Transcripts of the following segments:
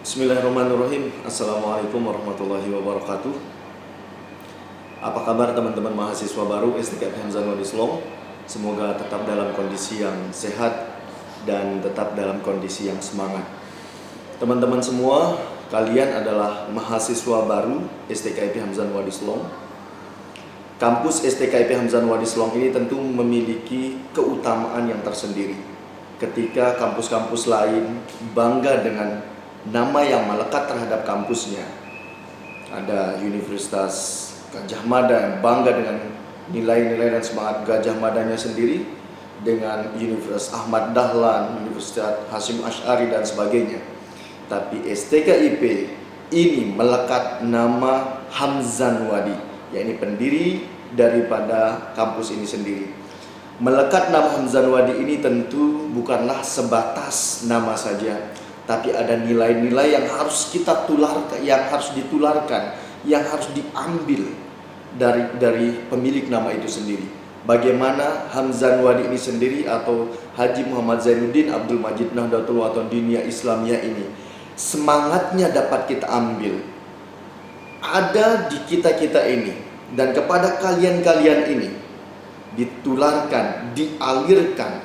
Bismillahirrahmanirrahim. Assalamualaikum warahmatullahi wabarakatuh. Apa kabar teman-teman mahasiswa baru STKIP Hamzan Wadi Slong? Semoga tetap dalam kondisi yang sehat dan tetap dalam kondisi yang semangat. Teman-teman semua, kalian adalah mahasiswa baru STKIP Hamzan Wadi Slong. Kampus STKIP Hamzan Wadi Slong ini tentu memiliki keutamaan yang tersendiri. Ketika kampus-kampus lain bangga dengan nama yang melekat terhadap kampusnya. Ada Universitas Gadjah Mada yang bangga dengan nilai-nilai dan semangat Gadjah Madanya sendiri, dengan Universitas Ahmad Dahlan, Universitas Hasyim Asy'ari dan sebagainya. Tapi STKIP ini melekat nama Hamzan Wadi, yakni pendiri daripada kampus ini sendiri. Melekat nama Hamzan Wadi ini tentu bukanlah sebatas nama saja, tapi ada nilai-nilai yang harus kita tularkan, yang harus ditularkan, yang harus diambil dari pemilik nama itu sendiri. Bagaimana Hamzan Wadi ini sendiri atau Haji Muhammad Zainuddin Abdul Majid Nahdlatul Wathon Diniyah Islamiyah ini, semangatnya dapat kita ambil, ada di kita-kita ini, dan kepada kalian-kalian ini ditularkan, dialirkan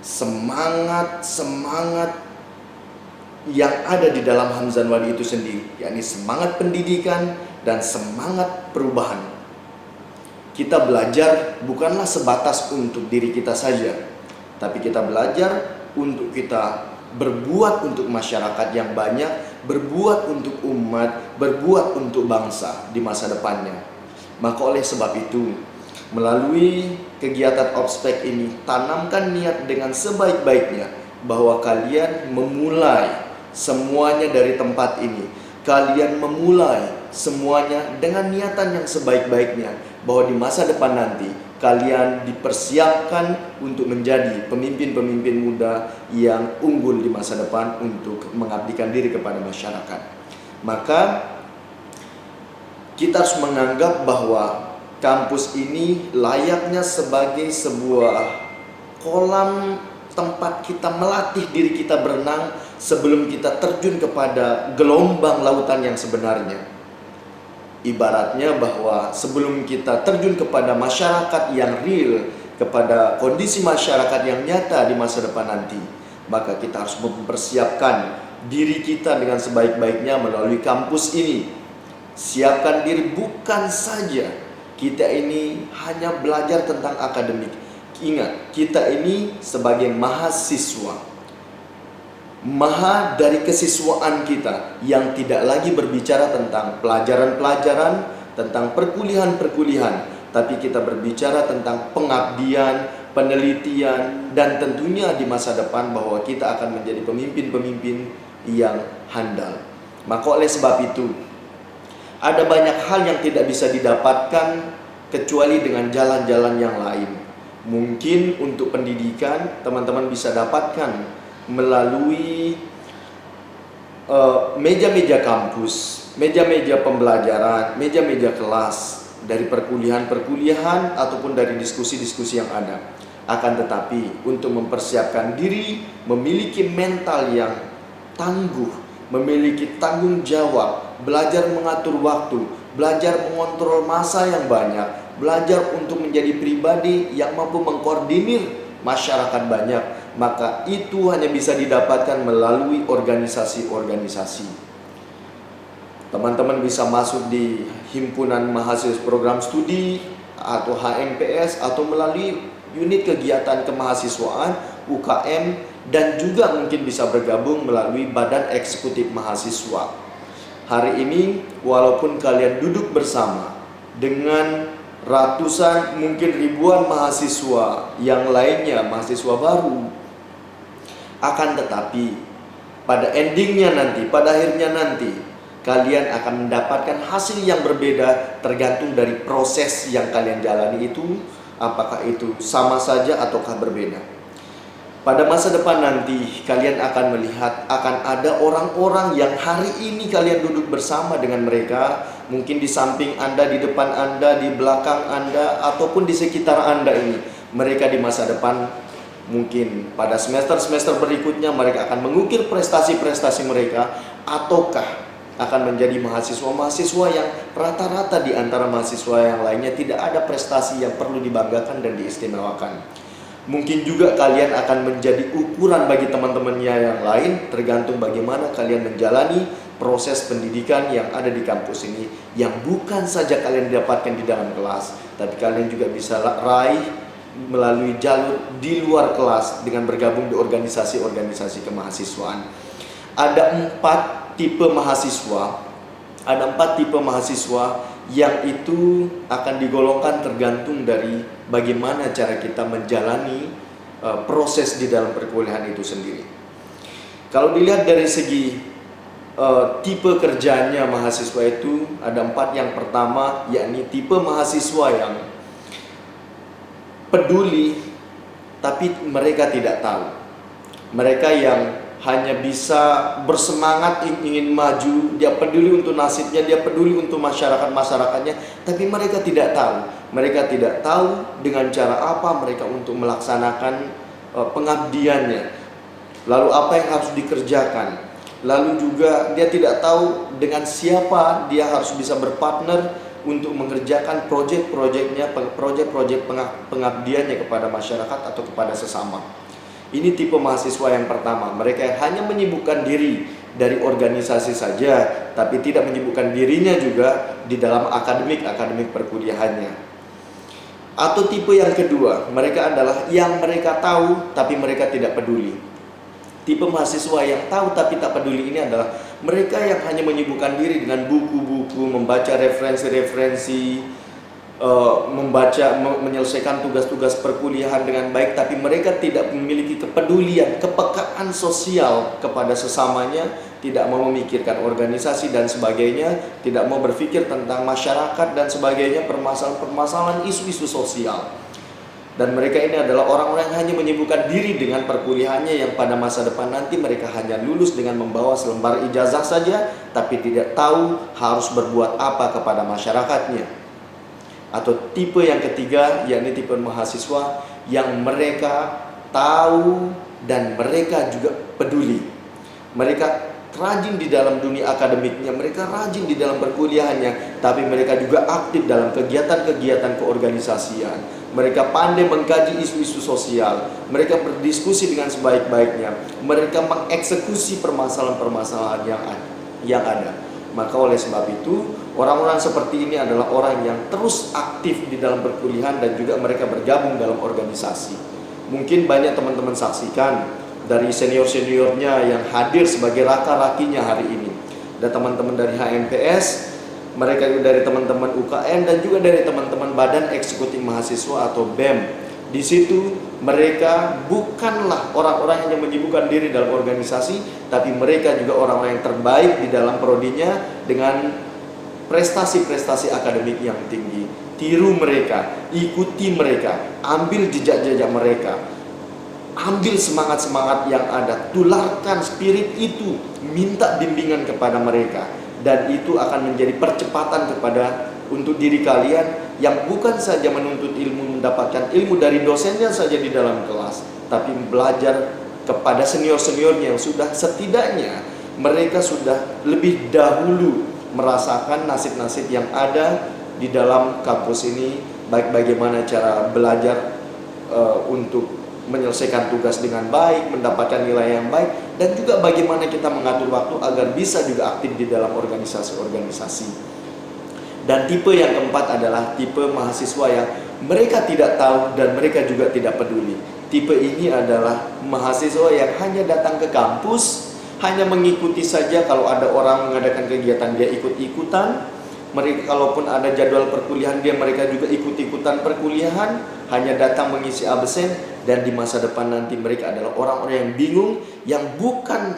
semangat yang ada di dalam Hamzan Wadi itu sendiri, yakni semangat pendidikan dan semangat perubahan. Kita belajar bukanlah sebatas untuk diri kita saja, tapi kita belajar untuk kita berbuat untuk masyarakat yang banyak, berbuat untuk umat, berbuat untuk bangsa di masa depannya. Maka oleh sebab itu, melalui kegiatan Obspek ini, tanamkan niat dengan sebaik-baiknya bahwa kalian memulai semuanya dari tempat ini. Kalian memulai semuanya dengan niatan yang sebaik-baiknya, bahwa di masa depan nanti kalian dipersiapkan untuk menjadi pemimpin-pemimpin muda yang unggul di masa depan untuk mengabdikan diri kepada masyarakat. Maka kita harus menganggap bahwa kampus ini layaknya sebagai sebuah kolam tempat kita melatih diri kita berenang sebelum kita terjun kepada gelombang lautan yang sebenarnya. Ibaratnya bahwa sebelum kita terjun kepada masyarakat yang real, kepada kondisi masyarakat yang nyata di masa depan nanti, maka kita harus mempersiapkan diri kita dengan sebaik-baiknya melalui kampus ini. Siapkan diri, bukan saja kita ini hanya belajar tentang akademik. Ingat, kita ini sebagai mahasiswa, maha dari kesiswaan kita yang tidak lagi berbicara tentang pelajaran-pelajaran, tentang perkuliahan-perkuliahan, tapi kita berbicara tentang pengabdian, penelitian, dan tentunya di masa depan bahwa kita akan menjadi pemimpin-pemimpin yang handal. Maka oleh sebab itu, ada banyak hal yang tidak bisa didapatkan kecuali dengan jalan-jalan yang lain. Mungkin untuk pendidikan teman-teman bisa dapatkan melalui meja-meja kampus, meja-meja pembelajaran, meja-meja kelas, dari perkuliahan-perkuliahan ataupun dari diskusi-diskusi yang ada. Akan tetapi untuk mempersiapkan diri, memiliki mental yang tangguh, memiliki tanggung jawab, belajar mengatur waktu, belajar mengontrol masa yang banyak, belajar untuk menjadi pribadi yang mampu mengkoordinir masyarakat banyak, maka itu hanya bisa didapatkan melalui organisasi-organisasi. Teman-teman bisa masuk di himpunan mahasiswa program studi atau HMPS, atau melalui unit kegiatan kemahasiswaan UKM, dan juga mungkin bisa bergabung melalui badan eksekutif mahasiswa. Hari ini walaupun kalian duduk bersama dengan ratusan, mungkin ribuan mahasiswa yang lainnya, mahasiswa baru, akan tetapi pada endingnya nanti, pada akhirnya nanti, kalian akan mendapatkan hasil yang berbeda tergantung dari proses yang kalian jalani itu, apakah itu sama saja ataukah berbeda. Pada masa depan nanti kalian akan melihat akan ada orang-orang yang hari ini kalian duduk bersama dengan mereka, mungkin di samping Anda, di depan Anda, di belakang Anda, ataupun di sekitar Anda ini. Mereka di masa depan mungkin pada semester-semester berikutnya mereka akan mengukir prestasi-prestasi mereka, ataukah akan menjadi mahasiswa-mahasiswa yang rata-rata di antara mahasiswa yang lainnya tidak ada prestasi yang perlu dibanggakan dan diistimewakan. Mungkin juga kalian akan menjadi ukuran bagi teman-temannya yang lain, tergantung bagaimana kalian menjalani proses pendidikan yang ada di kampus ini, yang bukan saja kalian dapatkan di dalam kelas, tapi kalian juga bisa raih melalui jalur di luar kelas dengan bergabung di organisasi-organisasi kemahasiswaan. Ada 4 tipe mahasiswa. Ada 4 tipe mahasiswa yang itu akan digolongkan tergantung dari bagaimana cara kita menjalani proses di dalam perkuliahan itu sendiri. Kalau dilihat dari segi tipe kerjanya mahasiswa itu ada 4. Yang pertama yakni tipe mahasiswa yang peduli tapi mereka tidak tahu. Mereka yang hanya bisa bersemangat ingin maju, dia peduli untuk nasibnya, dia peduli untuk masyarakatnya, tapi mereka tidak tahu. Mereka tidak tahu dengan cara apa mereka untuk melaksanakan pengabdiannya. Lalu apa yang harus dikerjakan. Lalu juga dia tidak tahu dengan siapa dia harus bisa berpartner untuk mengerjakan proyek pengabdiannya kepada masyarakat atau kepada sesama. Ini tipe mahasiswa yang pertama. Mereka yang hanya menyibukkan diri dari organisasi saja, tapi tidak menyibukkan dirinya juga di dalam akademik perkuliahannya. Atau tipe yang kedua, mereka adalah yang mereka tahu tapi mereka tidak peduli. Tipe mahasiswa yang tahu tapi tak peduli ini adalah mereka yang hanya menyibukkan diri dengan buku-buku, membaca referensi-referensi, menyelesaikan tugas-tugas perkuliahan dengan baik, tapi mereka tidak memiliki kepedulian, kepekaan sosial kepada sesamanya, tidak mau memikirkan organisasi dan sebagainya, tidak mau berpikir tentang masyarakat dan sebagainya, permasalahan-permasalahan isu-isu sosial. Dan mereka ini adalah orang-orang yang hanya menyibukkan diri dengan perkuliahannya, yang pada masa depan nanti mereka hanya lulus dengan membawa selembar ijazah saja, tapi tidak tahu harus berbuat apa kepada masyarakatnya. Atau tipe yang ketiga, yakni tipe mahasiswa yang mereka tahu dan mereka juga peduli. Mereka rajin di dalam dunia akademiknya, mereka rajin di dalam perkuliahannya, tapi mereka juga aktif dalam kegiatan-kegiatan keorganisasian. Mereka pandai mengkaji isu-isu sosial, mereka berdiskusi dengan sebaik-baiknya, mereka mengeksekusi permasalahan-permasalahan yang ada. Maka oleh sebab itu, orang-orang seperti ini adalah orang yang terus aktif di dalam perkuliahan dan juga mereka bergabung dalam organisasi. Mungkin banyak teman-teman saksikan dari senior-seniornya yang hadir sebagai raka-rakinya hari ini. Ada teman-teman dari HMPS, mereka juga dari teman-teman UKM dan juga dari teman-teman Badan Eksekutif Mahasiswa atau BEM. Di situ mereka bukanlah orang-orang yang menyibukkan diri dalam organisasi, tapi mereka juga orang-orang yang terbaik di dalam prodinya dengan prestasi-prestasi akademik yang tinggi. Tiru mereka, ikuti mereka, ambil jejak-jejak mereka, ambil semangat-semangat yang ada, tularkan spirit itu, minta bimbingan kepada mereka, dan itu akan menjadi percepatan untuk diri kalian yang bukan saja menuntut ilmu, mendapatkan ilmu dari dosennya saja di dalam kelas, tapi belajar kepada senior-seniornya yang sudah setidaknya mereka sudah lebih dahulu merasakan nasib-nasib yang ada di dalam kampus ini, baik bagaimana cara belajar untuk menyelesaikan tugas dengan baik, mendapatkan nilai yang baik, dan juga bagaimana kita mengatur waktu agar bisa juga aktif di dalam organisasi-organisasi. Dan tipe yang keempat adalah tipe mahasiswa yang mereka tidak tahu dan mereka juga tidak peduli. Tipe ini adalah mahasiswa yang hanya datang ke kampus, hanya mengikuti saja. Kalau ada orang mengadakan kegiatan dia ikut-ikutan. Mereka kalaupun ada jadwal perkuliahan mereka juga ikut-ikutan perkuliahan, hanya datang mengisi absen. Dan di masa depan nanti mereka adalah orang-orang yang bingung, yang bukan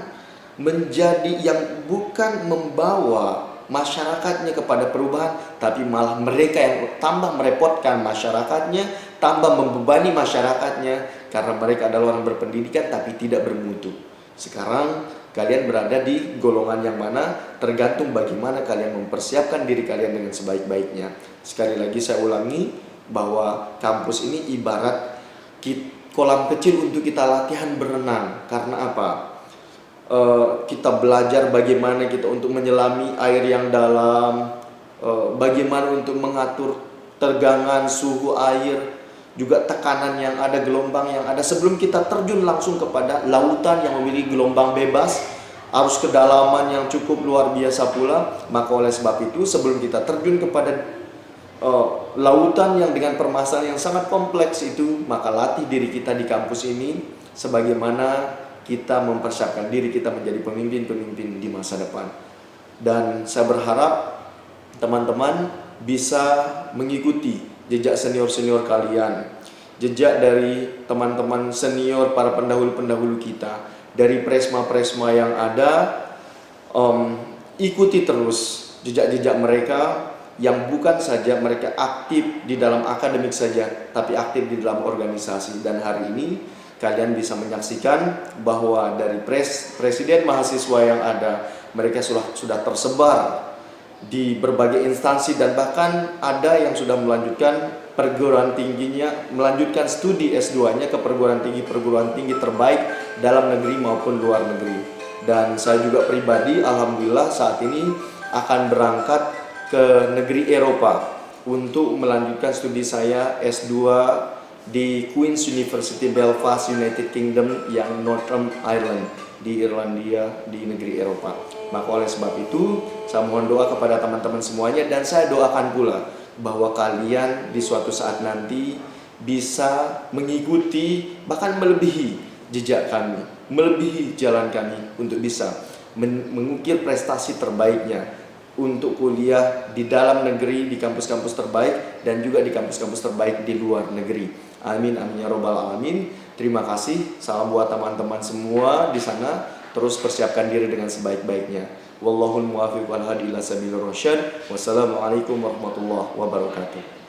membawa masyarakatnya kepada perubahan, tapi malah mereka yang tambah merepotkan masyarakatnya, tambah membebani masyarakatnya, karena mereka adalah orang berpendidikan tapi tidak bermutu. Sekarang kalian berada di golongan yang mana, tergantung bagaimana kalian mempersiapkan diri kalian dengan sebaik-baiknya. Sekali lagi saya ulangi bahwa kampus ini ibarat kolam kecil untuk kita latihan berenang. Karena apa? kita belajar bagaimana kita untuk menyelami air yang dalam, bagaimana untuk mengatur tegangan suhu air, juga tekanan yang ada, gelombang yang ada, sebelum kita terjun langsung kepada lautan yang memiliki gelombang bebas, arus kedalaman yang cukup luar biasa pula. Maka oleh sebab itu, sebelum kita terjun kepada lautan yang dengan permasalahan yang sangat kompleks itu, maka latih diri kita di kampus ini sebagaimana kita mempersiapkan diri kita menjadi pemimpin-pemimpin di masa depan. Dan saya berharap teman-teman bisa mengikuti jejak senior-senior kalian, jejak dari teman-teman senior, para pendahulu-pendahulu kita, dari presma-presma yang ada. Ikuti terus jejak-jejak mereka yang bukan saja mereka aktif di dalam akademik saja, tapi aktif di dalam organisasi. Dan hari ini kalian bisa menyaksikan bahwa dari presiden mahasiswa yang ada, mereka sudah tersebar di berbagai instansi, dan bahkan ada yang sudah melanjutkan perguruan tingginya, melanjutkan studi S2-nya ke perguruan tinggi terbaik dalam negeri maupun luar negeri. Dan saya juga pribadi alhamdulillah saat ini akan berangkat ke negeri Eropa untuk melanjutkan studi saya S2 di Queen's University Belfast, United Kingdom yang Northern Ireland, di Irlandia, di negeri Eropa. Maka oleh sebab itu saya mohon doa kepada teman-teman semuanya, dan saya doakan pula bahwa kalian di suatu saat nanti bisa mengikuti, bahkan melebihi jejak kami, melebihi jalan kami untuk bisa mengukir prestasi terbaiknya untuk kuliah di dalam negeri, di kampus-kampus terbaik, dan juga di kampus-kampus terbaik di luar negeri. Amin, amin ya robbal alamin. Terima kasih. Salam buat teman-teman semua di sana. Terus persiapkan diri dengan sebaik-baiknya. Wallahul muwaffiq wal hadi ila sabilir rasyad. Wassalamualaikum warahmatullahi wabarakatuh.